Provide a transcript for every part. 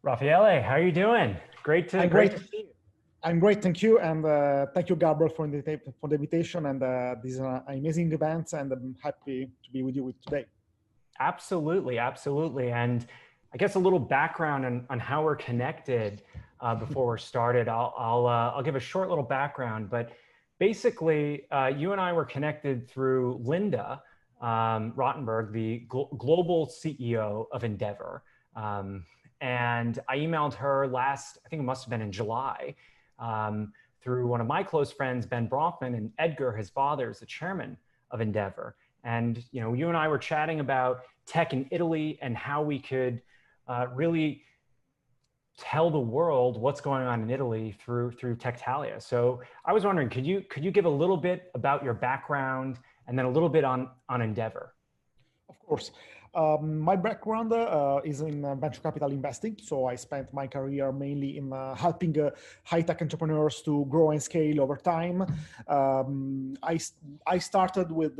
Raffaele, how are you doing? Great to I'm great great. to see you. I'm great. Thank you. And thank you, Gabriel, for the invitation. And this is an amazing event. And I'm happy to be with you today. Absolutely, absolutely. And I guess a little background on how we're connected before we're started. I'll give a short little background, but basically, you and I were connected through Linda Rottenberg, the global CEO of Endeavor. Um, and I emailed her last, I think it must have been in July, through one of my close friends, Ben Bronfman, and Edgar, his father, is the chairman of Endeavor. And you and I were chatting about tech in Italy and how we could really tell the world what's going on in Italy through Techtalia. So I was wondering, could you give a little bit about your background and then a little bit on Endeavor? Of course. My background is in venture capital investing. So I spent my career mainly in helping high-tech entrepreneurs to grow and scale over time. I started with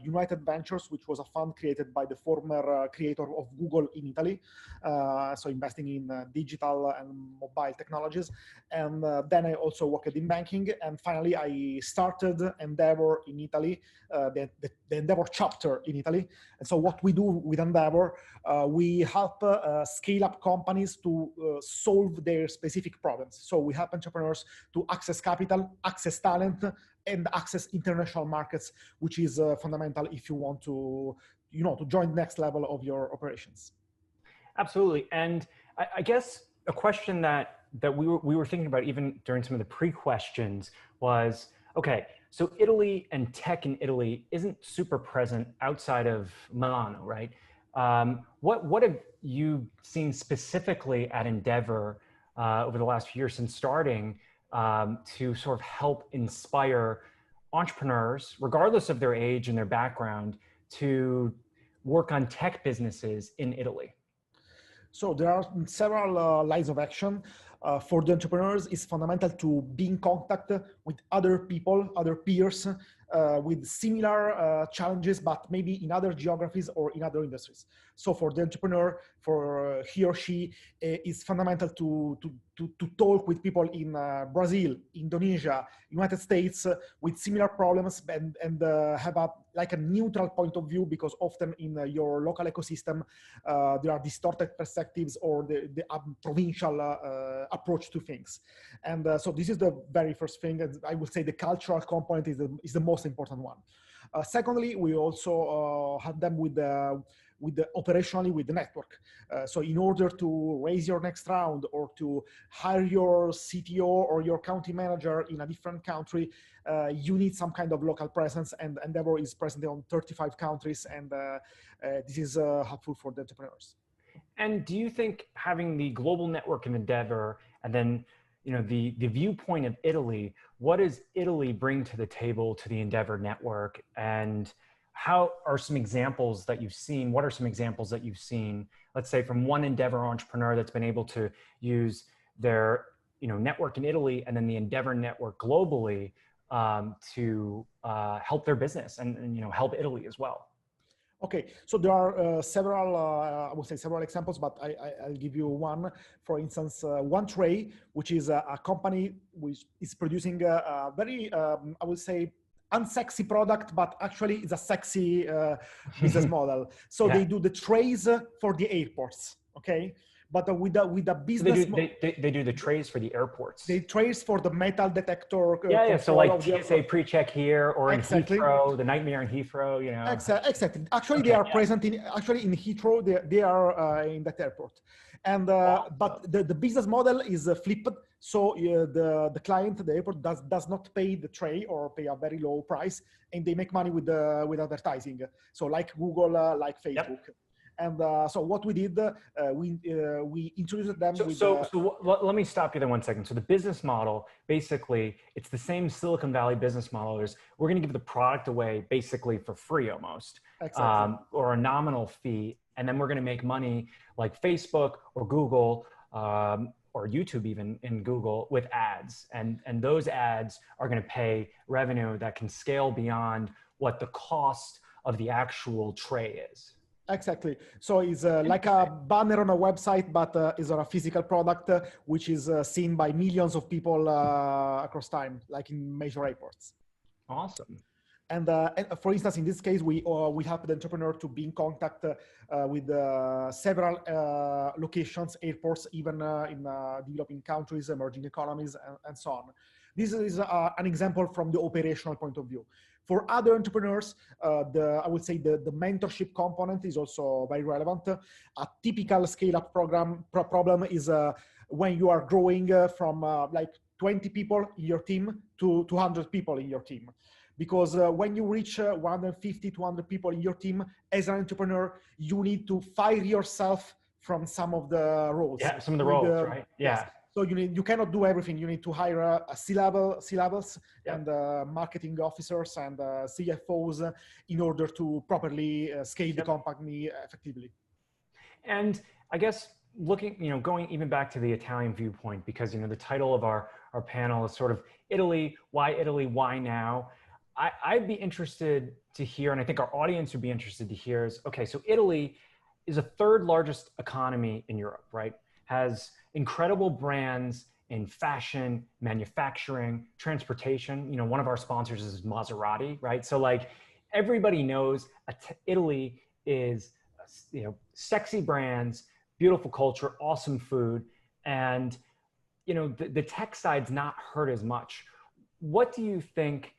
United Ventures, which was a fund created by the former creator of Google in Italy. So investing in digital and mobile technologies. And then I also worked in banking. And finally, I started Endeavor in Italy, the Endeavor chapter in Italy. And so what we do with Endeavor, we help scale up companies to solve their specific problems. So we help entrepreneurs to access capital, access talent, and access international markets, which is fundamental if you want to, to join the next level of your operations. Absolutely. And I guess a question that we were thinking about even during some of the pre-questions was, okay, so Italy and tech in Italy isn't super present outside of Milano, right? What have you seen specifically at Endeavor over the last few years since starting to sort of help inspire entrepreneurs, regardless of their age and their background, to work on tech businesses in Italy? So there are several lines of action. For the entrepreneurs, it's fundamental to be in contact with other people, other peers with similar challenges, but maybe in other geographies or in other industries. So for the entrepreneur, for he or she, it's fundamental to talk with people in Brazil, Indonesia, United States with similar problems and have like a neutral point of view, because often in your local ecosystem, there are distorted perspectives or the provincial approach to things. And so this is the very first thing. And I would say the cultural component is the most important one. Secondly, we also have them with operationally with the network. So in order to raise your next round or to hire your CTO or your country manager in a different country, you need some kind of local presence, and Endeavor is present on 35 countries, and this is helpful for the entrepreneurs. And do you think having the global network of Endeavor and then the viewpoint of Italy, what does Italy bring to the table to the Endeavor network, and how are some examples that you've seen? What are some examples that you've seen, let's say, from one Endeavor entrepreneur that's been able to use their network in Italy and then the Endeavor network globally to help their business and help Italy as well? Okay, so there are several, I would say several examples, but I'll give you one. For instance, One Tray, which is a company which is producing a very, I would say, unsexy product, but actually it's a sexy business model. So Yeah. they do the trays for the airports, okay? But with a business, they do the trays for the airports. they trays for the metal detector. Yeah. So like TSA pre-check here, or in Exactly. Heathrow, the nightmare in Heathrow. Exactly. Actually, Okay, they are yeah. present in Heathrow. They are in that airport, and but the business model is flipped. So the client, the airport, does not pay the tray or pay a very low price, and they make money with advertising. So like Google, like Facebook. Yep. And so what we did, we introduced them with. So let me stop you there 1 second. So the business model, basically, it's the same Silicon Valley business model. We're going to give the product away basically for free almost, Exactly. or a nominal fee, and then we're going to make money like Facebook or Google or YouTube even in Google with ads, and those ads are going to pay revenue that can scale beyond what the cost of the actual tray is. Exactly. So it's like a banner on a website, but is on a physical product, which is seen by millions of people across time, like in major airports. Awesome. And for instance, in this case, we help the entrepreneur to be in contact with several locations, airports, even in developing countries, emerging economies, and so on. This is an example from the operational point of view. For other entrepreneurs, I would say the mentorship component is also very relevant. A typical scale-up problem is when you are growing from like 20 people in your team to 200 people in your team. Because when you reach 150, 200 people in your team, as an entrepreneur, you need to fire yourself from some of the roles. Yeah, some of the roles, right? Yes. Yeah. So you cannot do everything. You need to hire a C-levels and marketing officers and CFOs in order to properly scale the company effectively. And I guess going even back to the Italian viewpoint, because, the title of our panel is sort of Italy, why now? I'd be interested to hear, and I think our audience would be interested to hear is, okay, so Italy is a third largest economy in Europe, right? Has incredible brands in fashion, manufacturing, transportation. One of our sponsors is Maserati, right? So like everybody knows Italy is, sexy brands, beautiful culture, awesome food. And, the tech side's not hurt as much. What do you think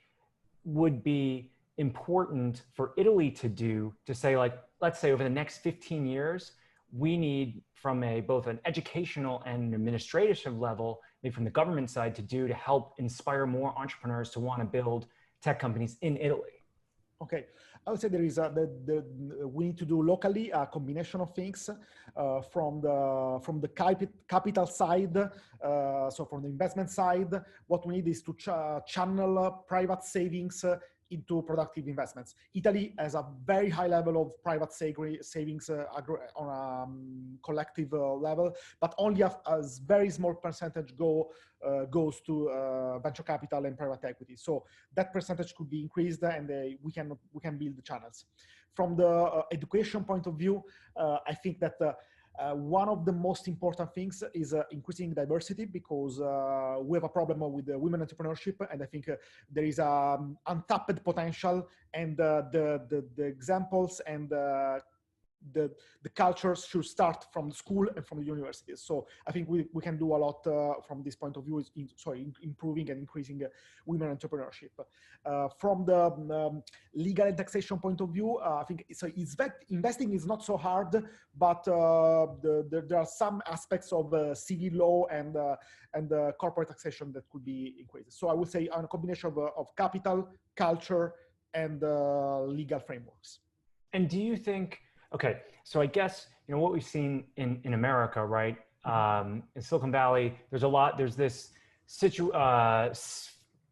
would be important for Italy to do to say, like, let's say over the next 15 years, we need from both an educational and an administrative level, maybe from the government side, to help inspire more entrepreneurs to want to build tech companies in Italy? Okay, I would say there is we need to do locally a combination of things from the capital side. So from the investment side, what we need is to channel private savings into productive investments. Italy has a very high level of private savings on a collective level, but only a very small percentage goes to venture capital and private equity. So that percentage could be increased, and we can build the channels. From the education point of view, I think that one of the most important things is increasing diversity, because we have a problem with women entrepreneurship, and I think there is untapped potential, and the examples and the cultures should start from the school and from the universities. So I think we can do a lot from this point of view, improving and increasing women entrepreneurship. From the legal and taxation point of view, I think investing is not so hard, but there are some aspects of civil law and corporate taxation that could be increased. So I would say a combination of capital, culture, and legal frameworks. And do you think, okay, so I guess, what we've seen in America, right? In Silicon Valley, there's this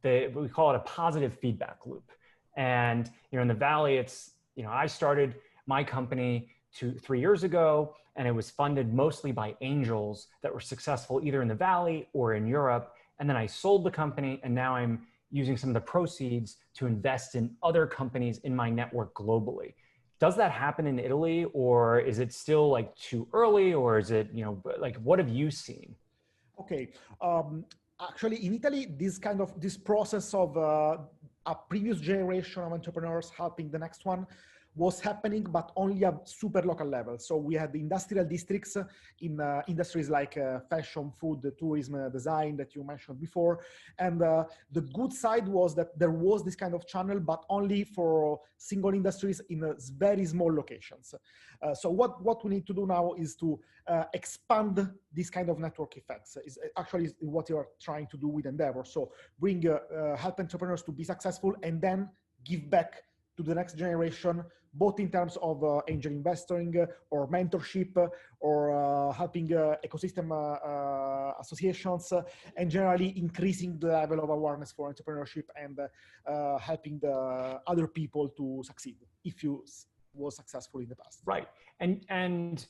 we call it a positive feedback loop. And, in the Valley, it's, I started my company 3 years ago, and it was funded mostly by angels that were successful either in the Valley or in Europe. And then I sold the company, and now I'm using some of the proceeds to invest in other companies in my network globally. Does that happen in Italy, or is it still like too early, or is it, like, what have you seen? Okay. Actually, in Italy, this process of a previous generation of entrepreneurs helping the next one was happening, but only at super local level. So we had the industrial districts in industries like fashion, food, tourism, design that you mentioned before. And the good side was that there was this kind of channel, but only for single industries in very small locations. So what we need to do now is to expand this kind of network effects. Is actually what you're trying to do with Endeavor. So bring help entrepreneurs to be successful, and then give back to the next generation, both in terms of angel investing or mentorship, or helping ecosystem associations, and generally increasing the level of awareness for entrepreneurship, and helping the other people to succeed if you was successful in the past. Right. And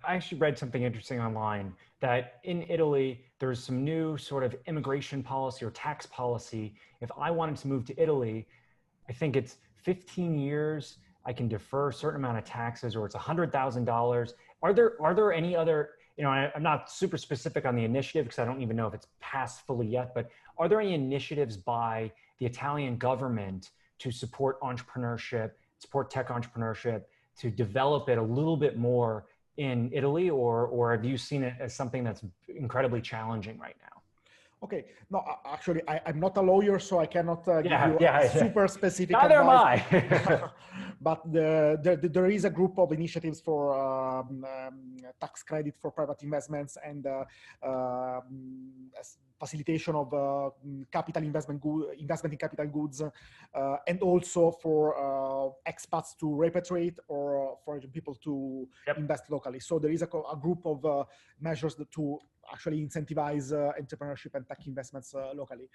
I actually read something interesting online that in Italy, there's some new sort of immigration policy or tax policy. If I wanted to move to Italy, I think it's 15 years. I can defer a certain amount of taxes, or it's $100,000. Are there any other, I'm not super specific on the initiative because I don't even know if it's passed fully yet, but are there any initiatives by the Italian government to support entrepreneurship, support tech entrepreneurship, to develop it a little bit more in Italy, or have you seen it as something that's incredibly challenging right now? Okay, no, actually, I'm not a lawyer, so I cannot give Yeah, you yeah. super specific Neither am advice. I. But there is a group of initiatives for tax credit for private investments and facilitation of capital investment in capital goods, and also for expats to repatriate, or for people to Yep. invest locally. So there is a group of measures to actually incentivize entrepreneurship and tech investments locally.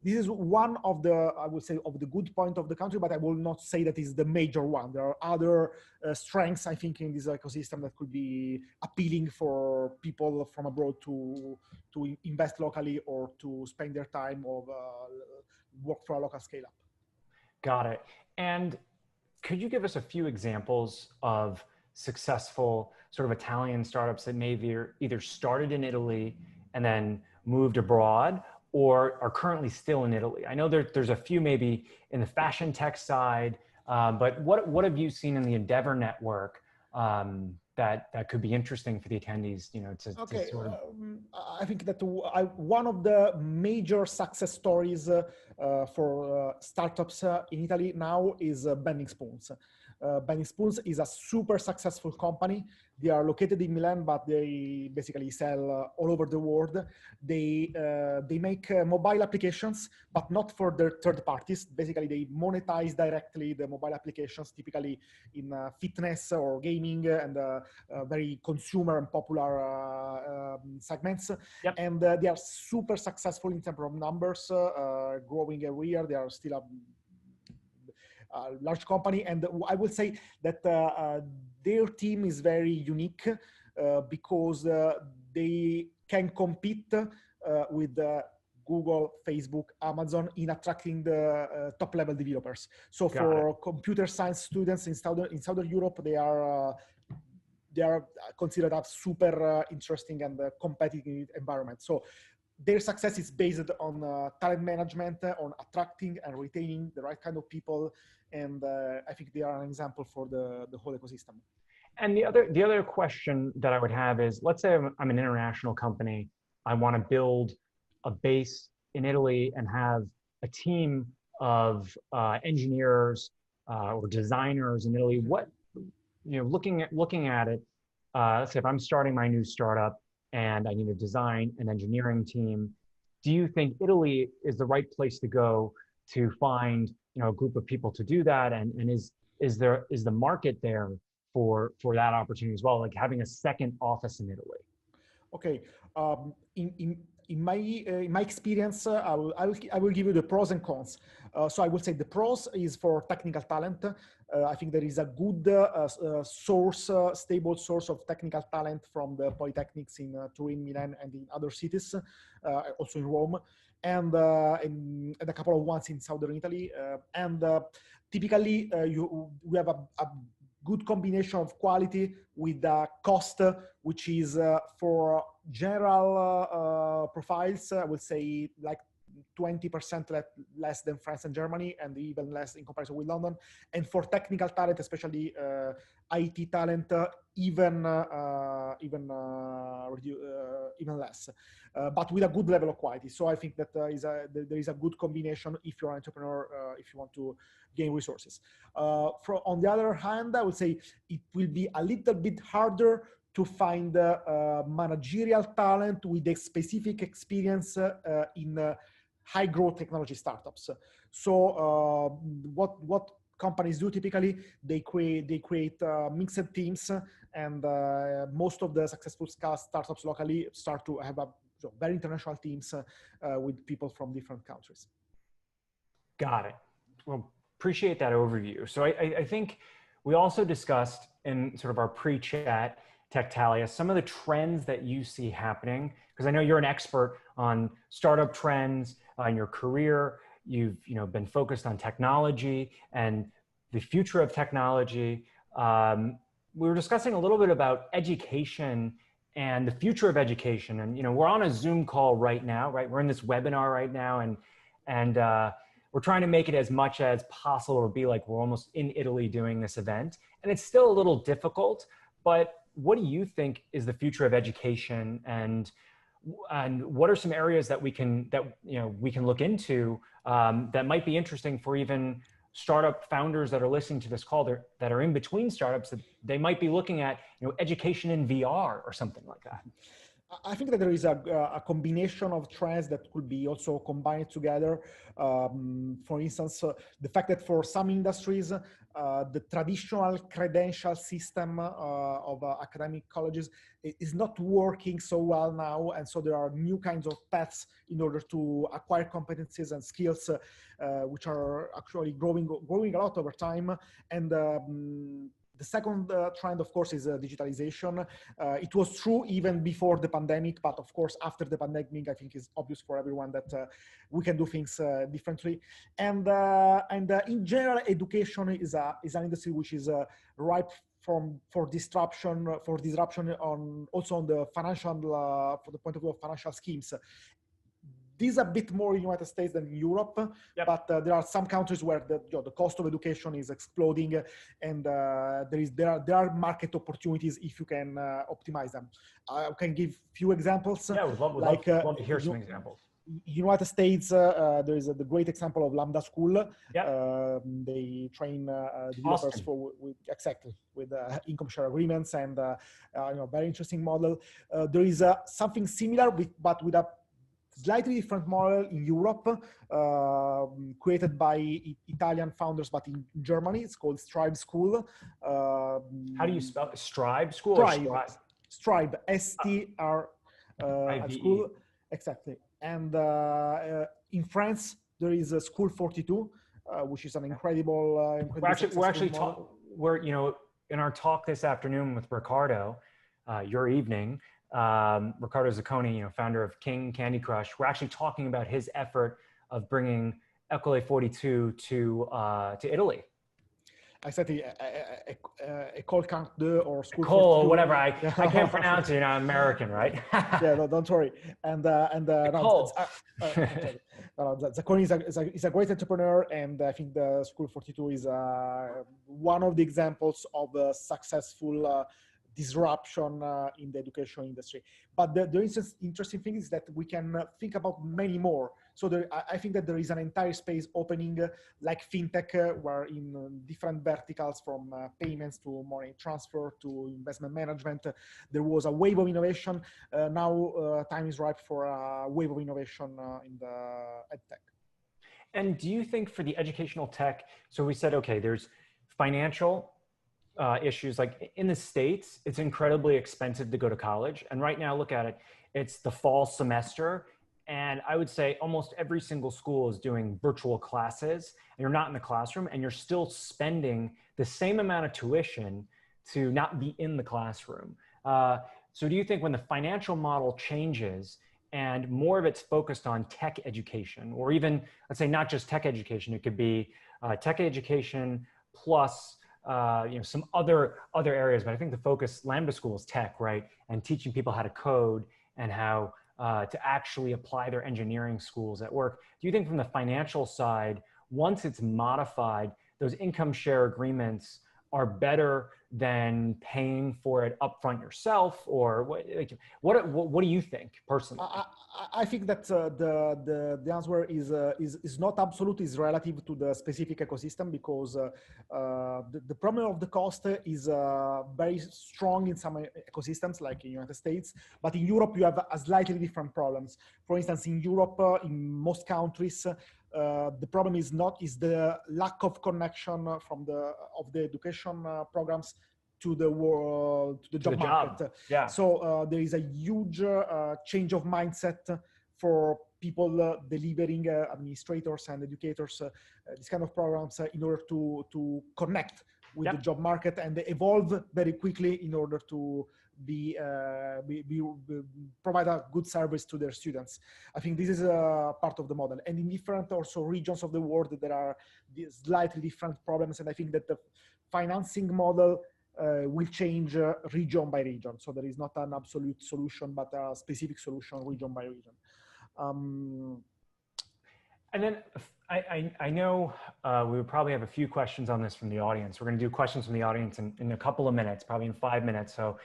This is one of the, I would say, of the good point of the country, but I will not say that is the major one. There are other strengths, I think, in this ecosystem that could be appealing for people from abroad to invest locally or to spend their time of work for a local scale up. Got it. And could you give us a few examples of successful sort of Italian startups that maybe either started in Italy and then moved abroad, or are currently still in Italy? I know there's a few maybe in the fashion tech side, but what have you seen in the Endeavor network that could be interesting for the attendees, to sort of. I think that one of the major success stories for startups in Italy now is Bending Spoons. Bending Spoons is a super successful company. They are located in Milan, but they basically sell all over the world. They make mobile applications, but not for their third parties. Basically, they monetize directly the mobile applications, typically in fitness or gaming and very consumer and popular segments. Yep. And they are super successful in terms of numbers, growing every year. They are still a large company, and I would say that their team is very unique because they can compete with Google, Facebook, Amazon in attracting the top level developers. So for computer science students in Southern Europe, they are considered a super interesting and competitive environment. So their success is based on talent management, on attracting and retaining the right kind of people. And I think they are an example for the whole ecosystem. And the other question that I would have is, let's say I'm an international company. I want to build a base in Italy and have a team of engineers or designers in Italy. What, looking at it, let's say if I'm starting my new startup and I need a design and engineering team, do you think Italy is the right place to go to find, a group of people to do that? And is the market there for that opportunity as well, like having a second office in Italy? Okay, in my experience, I will give you the pros and cons. So I would say the pros is for technical talent. I think there is a good stable source of technical talent from the polytechnics in Turin, Milan, and in other cities, also in Rome, and a couple of ones in southern Italy. Typically, we have a good combination of quality with cost, which is for general profiles, I would say like 20% less than France and Germany, and even less in comparison with London. And for technical talent, especially IT talent, even less, but with a good level of quality. So I think that there is a good combination if you're an entrepreneur, if you want to gain resources. On the other hand, I would say it will be a little bit harder to find managerial talent with a specific experience in high growth technology startups. So what companies do typically, they create mixed teams, and most of the successful startups locally start to have very international teams with people from different countries. Got it. Well, appreciate that overview. So I think we also discussed in sort of our pre-chat, Tectalia, some of the trends that you see happening, because I know you're an expert on startup trends in your career. You've been focused on technology, and the future of technology. We were discussing a little bit about education and the future of education. And, we're on a Zoom call right now, right? We're in this webinar right now, and we're trying to make it as much as possible to be like we're almost in Italy doing this event. And it's still a little difficult, but what do you think is the future of education, and what are some areas that we can look into that might be interesting for even startup founders that are listening to this call that are in between startups, that they might be looking at, education in VR or something like that? I think that there is a combination of trends that could be also combined together. For instance, the fact that for some industries, the traditional credential system of academic colleges is not working so well now. And so there are new kinds of paths in order to acquire competencies and skills, which are actually growing a lot over time. And the second trend, of course, is digitalization. It was true even before the pandemic, but of course, after the pandemic, I think it's obvious for everyone that we can do things differently. And in general, education is an industry which is ripe for disruption on the financial, for the point of view of financial schemes. This is a bit more in the United States than in Europe, yep. But there are some countries where the cost of education is exploding, and there are market opportunities if you can optimize them. I can give few examples. Yeah, we'd love to hear some examples. United States, there is the great example of Lambda School. Yep. They train developers with income share agreements, and very interesting model. There is something similar but with a slightly different model in Europe, created by Italian founders, but in Germany. It's called Strive School. How do you spell it? Strive School? Strive, S-T-R School. Exactly. And in France, there is a School 42, which is an incredible we're in our talk this afternoon with Riccardo, your evening. Riccardo Zacconi, founder of King Candy Crush. We're actually talking about his effort of bringing École 42 to Italy. Exactly, École 42 or School 42. Whatever. I can't pronounce it. I'm American, right? Yeah, no, don't worry. Zacconi is a great entrepreneur, and I think the School 42 is one of the examples of successful disruption in the education industry. But the interesting thing is that we can think about many more. So I think that there is an entire space opening, like fintech, where in different verticals, from payments to money transfer to investment management, there was a wave of innovation. Now time is ripe for a wave of innovation in the edtech. And do you think for the educational tech, so we said, okay, there's financial issues. Like in the States, it's incredibly expensive to go to college. And right now, look at it, it's the fall semester. And I would say almost every single school is doing virtual classes, and you're not in the classroom, and you're still spending the same amount of tuition to not be in the classroom. So do you think when the financial model changes and more of it's focused on tech education, or even, let's say, not just tech education, it could be tech education plus some other areas, but I think the focus, Lambda School, is tech, right? And teaching people how to code and how to actually apply their engineering schools at work. Do you think from the financial side, once it's modified, those income share agreements are better than paying for it upfront yourself, or what do you think personally? I think that the answer is not absolute, is relative to the specific ecosystem, because the problem of the cost is very strong in some ecosystems, like in the United States, but in Europe you have a slightly different problems. For instance, in Europe, in most countries, the problem is the lack of connection of the education programs to the job market. Yeah. So there is a huge change of mindset for people delivering, administrators and educators, these kind of programs, in order to connect with the job market and evolve very quickly in order to provide a good service to their students. I think this is a part of the model. And in different also regions of the world, there are these slightly different problems. And I think that the financing model will change region by region. So there is not an absolute solution, but a specific solution region by region. And then I know we would probably have a few questions on this from the audience. We're going to do questions from the audience in a couple of minutes, probably in 5 minutes. So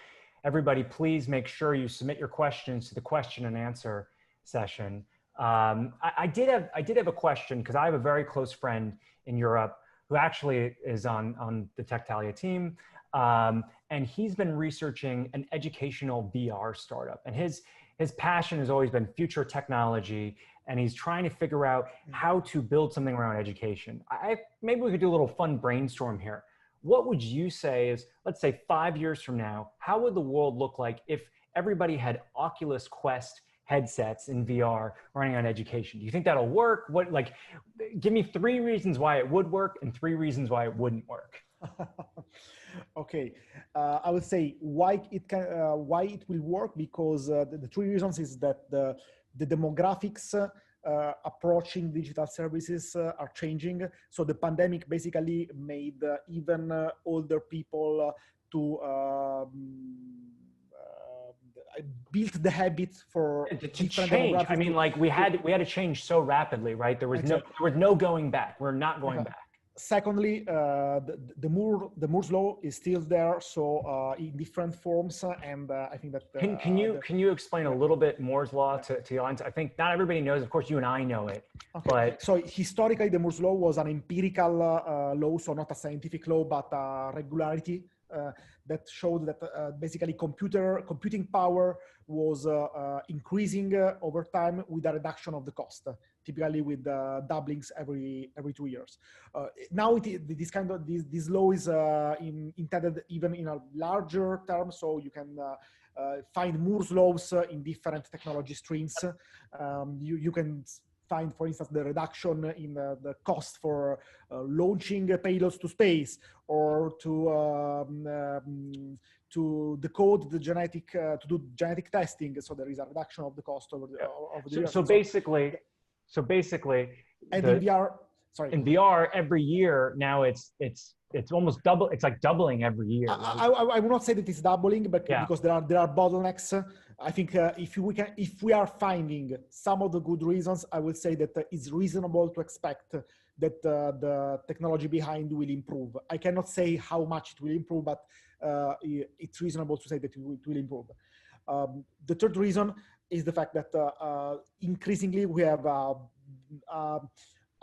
everybody, please make sure you submit your questions to the question and answer session. I did have a question because I have a very close friend in Europe who actually is on the Tectalia team. And he's been researching an educational VR startup. And his passion has always been future technology. And he's trying to figure out how to build something around education. Maybe we could do a little fun brainstorm here. What would you say is, let's say 5 years from now, how would the world look like if everybody had Oculus Quest headsets in VR running on education? Do you think that'll work? Give me 3 reasons why it would work and 3 reasons why it wouldn't work. Okay, I would say why it will work, because the 3 reasons is that the demographics approaching digital services are changing. So the pandemic basically made even older people to build the habit for to change. I mean, like we had to change so rapidly, right? There was no going back. We're not going back. Secondly, the Moore's law is still there, so in different forms, and I think that can you explain a little bit Moore's law to the audience? I think not everybody knows. Of course, you and I know it, but so historically, the Moore's law was an empirical law, so not a scientific law, but a regularity that showed that basically computing power was increasing over time with a reduction of the cost, typically with doublings every 2 years. Now this law is intended even in a larger term, so you can find Moore's laws in different technology streams. You can find, for instance, the reduction in the cost for launching payloads to space, or to decode the genetic, to do genetic testing. So there is a reduction of the cost over the years. So basically, and in VR, in VR, every year now it's almost double. It's like doubling every year. I would not say that it's doubling, but because there are bottlenecks. I think if we are finding some of the good reasons, I would say that it's reasonable to expect that the technology behind will improve. I cannot say how much it will improve, but it's reasonable to say that it will improve. The third reason is the fact that increasingly we have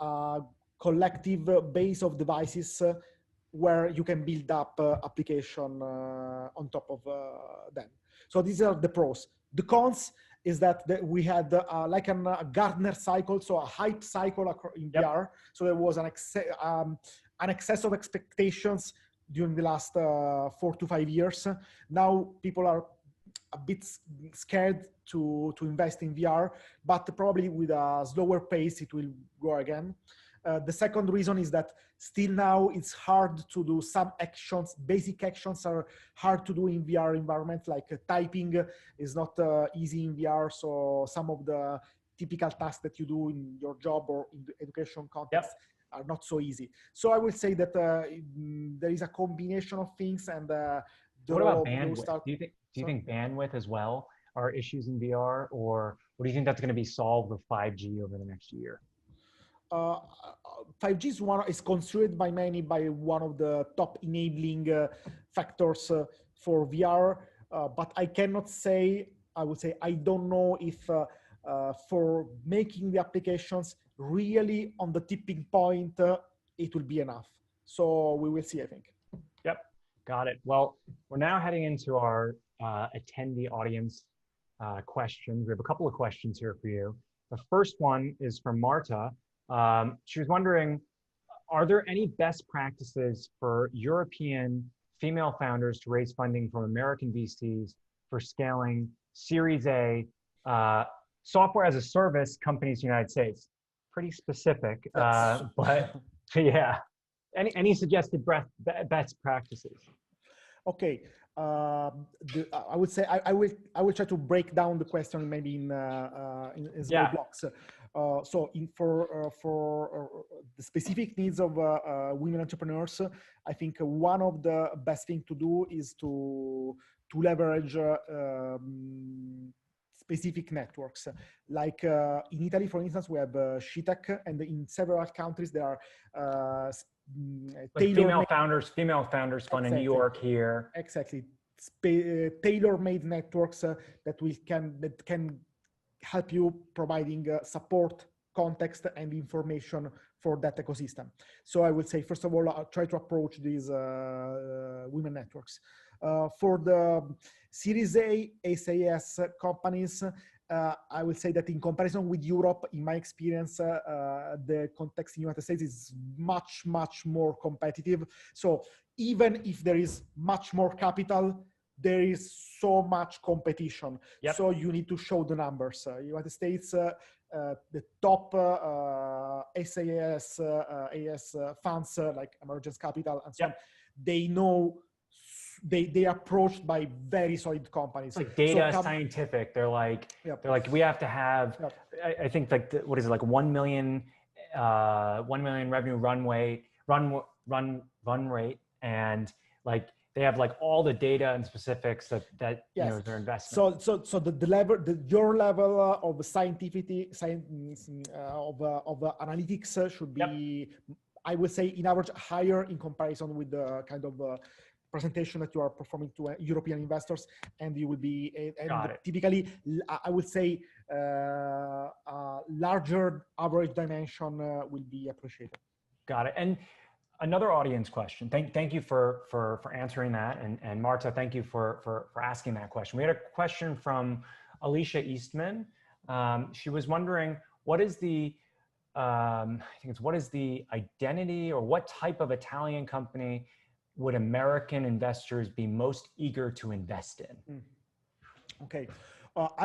a collective base of devices where you can build up application on top of them. So these are the pros. The cons is that we had like a Gartner cycle, so a hype cycle in VR. So there was an excess of expectations during the last 4 to 5 years. Now people are a bit scared to invest in VR, but probably with a slower pace, it will go again. The second reason is that still now it's hard to do some actions. Basic actions are hard to do in VR environment, like typing is not easy in VR. So some of the typical tasks that you do in your job or in the education context are not so easy. So I will say that there is a combination of things. And what about bandwidth? Do you think bandwidth as well are issues in VR, or what do you think that's going to be solved with 5G over the next year? 5G is considered by many by one of the top enabling factors for VR, but I cannot say. I would say I don't know if for making the applications really on the tipping point, it will be enough. So we will see, I think. Yep, got it. Well, we're now heading into our attendee audience questions. We have a couple of questions here for you. The first one is from Marta. She was wondering, are there any best practices for European female founders to raise funding from American VCs for scaling Series A software as a service companies in the United States? Pretty specific, but yeah. Any suggested best practices? Okay. I would say I will try to break down the question maybe in small Yeah. blocks. So for the specific needs of women entrepreneurs, I think one of the best thing to do is to leverage specific networks. Like in Italy, for instance, we have SheTech, and in several countries there are Like female tailor-made. founders fund in New Exactly. York here. Exactly. Tailor-made networks that can help you providing support, context, and information for that ecosystem. So I would say, first of all, I'll try to approach these women networks. For the Series A SAS companies, I will say that in comparison with Europe, in my experience, the context in the United States is much, much more competitive. So even if there is much more capital, there is so much competition. Yep. So you need to show the numbers. United States, the top SAS, AS funds like Emergence Capital and so on, they know they approached by very solid companies. It's like data So scientific. They're like, yep. we have to have, Yep. I think like, what is it, like 1 million revenue run rate. And like, they have like all the data and specifics that Yes. you know, their investment. So the level, your level of scientific, of analytics should be, yep, I would say, in average higher in comparison with the kind of presentation that you are performing to European investors, and you will be, and typically, I would say, larger average dimension will be appreciated. Got it. And another audience question. Thank you for answering that, and Marta, thank you for asking that question. We had a question from Alicia Eastman. She was wondering, what is the what is the identity, or what type of Italian company would American investors be most eager to invest in? Okay,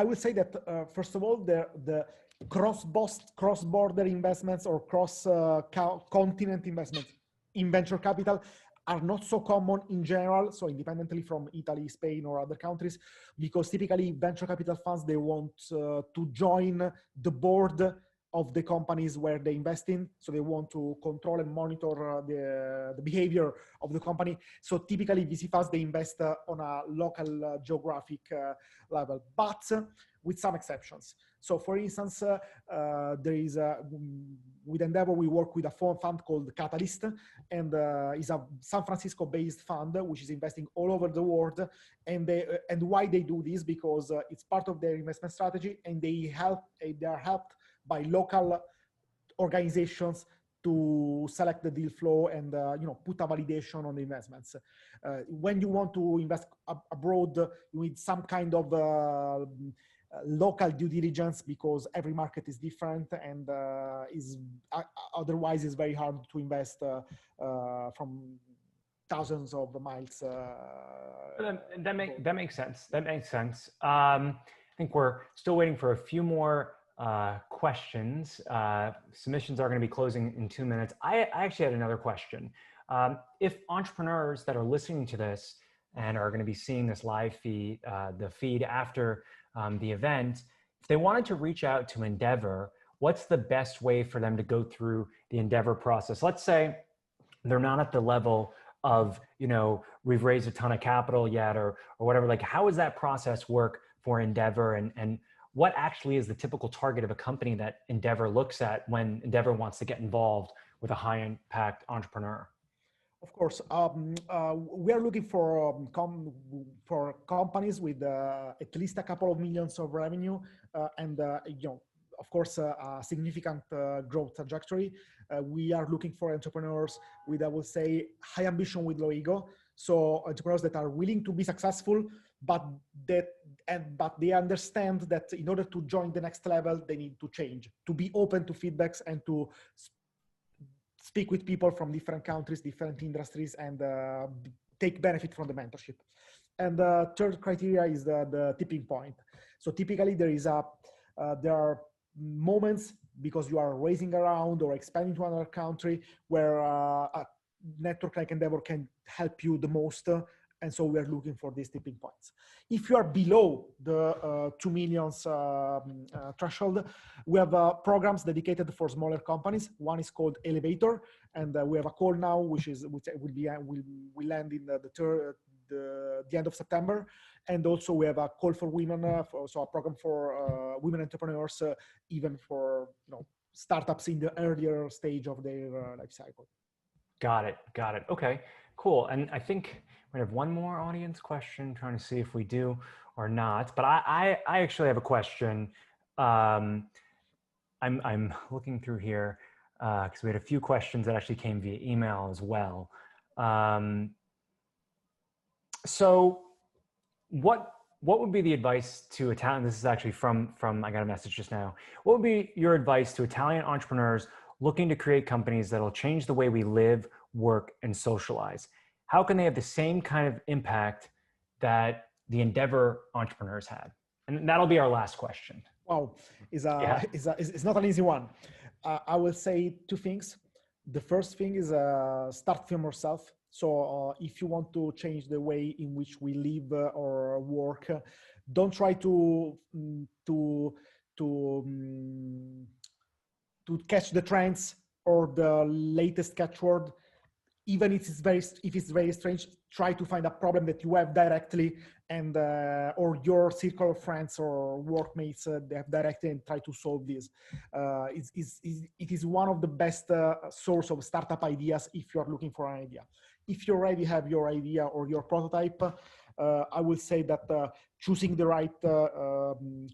I would say that first of all, the cross-border investments or cross-continent investments in venture capital are not so common in general, so independently from Italy, Spain, or other countries, because typically venture capital funds, they want to join the board of the companies where they invest in. So they want to control and monitor the behavior of the company. So typically VC funds, they invest on a local geographic level, but with some exceptions. So for instance, there is with Endeavor, we work with a fund called Catalyst, and is a San Francisco based fund, which is investing all over the world. And why they do this? Because it's part of their investment strategy, and they are helped by local organizations to select the deal flow and put a validation on the investments. When you want to invest abroad, you need some kind of local due diligence, because every market is different, and otherwise it's very hard to invest from thousands of miles. That makes sense. That makes sense. I think we're still waiting for a few more questions. Submissions are going to be closing in 2 minutes. I actually had another question. If entrepreneurs that are listening to this and are going to be seeing this live feed, the feed after the event, if they wanted to reach out to Endeavor, what's the best way for them to go through the Endeavor process? Let's say they're not at the level of, we've raised a ton of capital yet, or whatever. Like, how does that process work for Endeavor, and what actually is the typical target of a company that Endeavor looks at when Endeavor wants to get involved with a high impact entrepreneur? Of course, we are looking for companies with at least a couple of millions of revenue, and of course, a significant growth trajectory. We are looking for entrepreneurs with, I would say, high ambition with low ego. So entrepreneurs that are willing to be successful, but they understand that in order to join the next level, they need to change, to be open to feedbacks, and to speak with people from different countries, different industries, and take benefit from the mentorship. And the third criteria is the tipping point. So typically there are moments, because you are raising around or expanding to another country, where a network like Endeavor can help you the most, And so we're looking for these tipping points. If you are below the 2 millions threshold, we have programs dedicated for smaller companies. One is called Elevator, and we have a call now, which will end in the end of September. And also we have a call for women, so a program for women entrepreneurs, even for startups in the earlier stage of their life cycle. Got it. Got it. Okay, cool. And I think we have one more audience question, trying to see if we do or not. But I actually have a question. I'm looking through here because we had a few questions that actually came via email as well. So what would be the advice to Italian? This is actually from I got a message just now. What would be your advice to Italian entrepreneurs looking to create companies that'll change the way we live, work, and socialize? How can they have the same kind of impact that the Endeavor entrepreneurs had? And that'll be our last question. Wow, it's not an easy one. I will say two things. The first thing is start from yourself. So if you want to change the way in which we live or work, don't try to catch the trends or the latest catchword. Even if it's very strange, try to find a problem that you have directly, and or your circle of friends or workmates they have directly, and try to solve this. It is one of the best source of startup ideas if you are looking for an idea. If you already have your idea or your prototype, I will say that choosing the right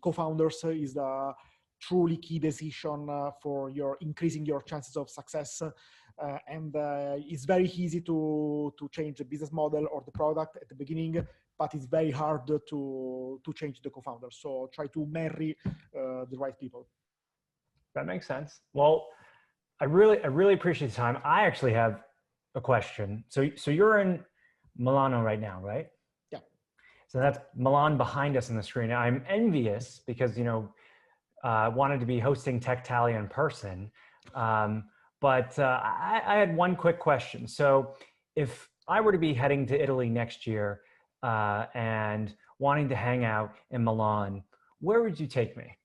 co-founders is a truly key decision for increasing your chances of success. And it's very easy to change the business model or the product at the beginning, but it's very hard to change the co-founder. So try to marry the right people. That makes sense. Well, I really appreciate the time. I actually have a question. So you're in Milano right now, right? Yeah. So that's Milan behind us on the screen. I'm envious because wanted to be hosting Techtalia in person. But I had one quick question. So if I were to be heading to Italy next year and wanting to hang out in Milan, where would you take me?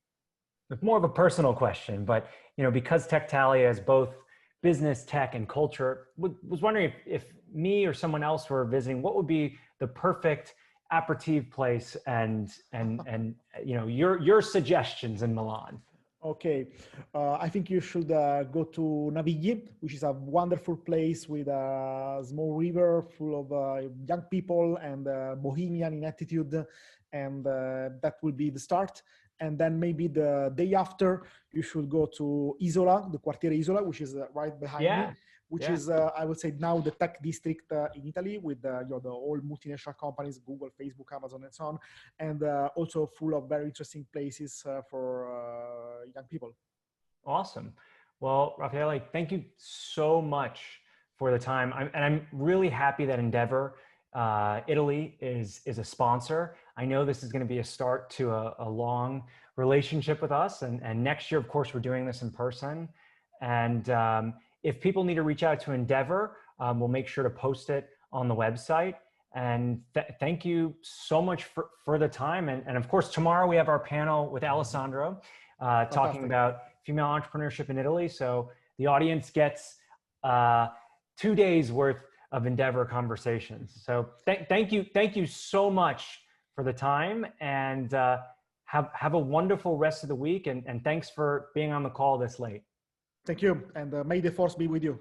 It's more of a personal question, but because Techtalia is both business, tech, and culture, was wondering if me or someone else were visiting, what would be the perfect aperitif place and your suggestions in Milan? Okay, I think you should go to Navigli, which is a wonderful place with a small river full of young people and bohemian in attitude, and that will be the start. And then maybe the day after, you should go to Isola, the Quartiere Isola, which is right behind me, which is, I would say, now the tech district in Italy with the all multinational companies, Google, Facebook, Amazon, and so on, and also full of very interesting places for young people. Awesome. Well, Raffaele, thank you so much for the time. I'm really happy that Endeavor Italy is a sponsor. I know this is going to be a start to a long relationship with us. And next year, of course, we're doing this in person. And if people need to reach out to Endeavor, we'll make sure to post it on the website. And thank you so much for the time. And of course, tomorrow we have our panel with Alessandro talking about female entrepreneurship in Italy. So the audience gets 2 days worth of Endeavor conversations. So thank you so much for the time, and have a wonderful rest of the week. And thanks for being on the call this late. Thank you. And may the force be with you.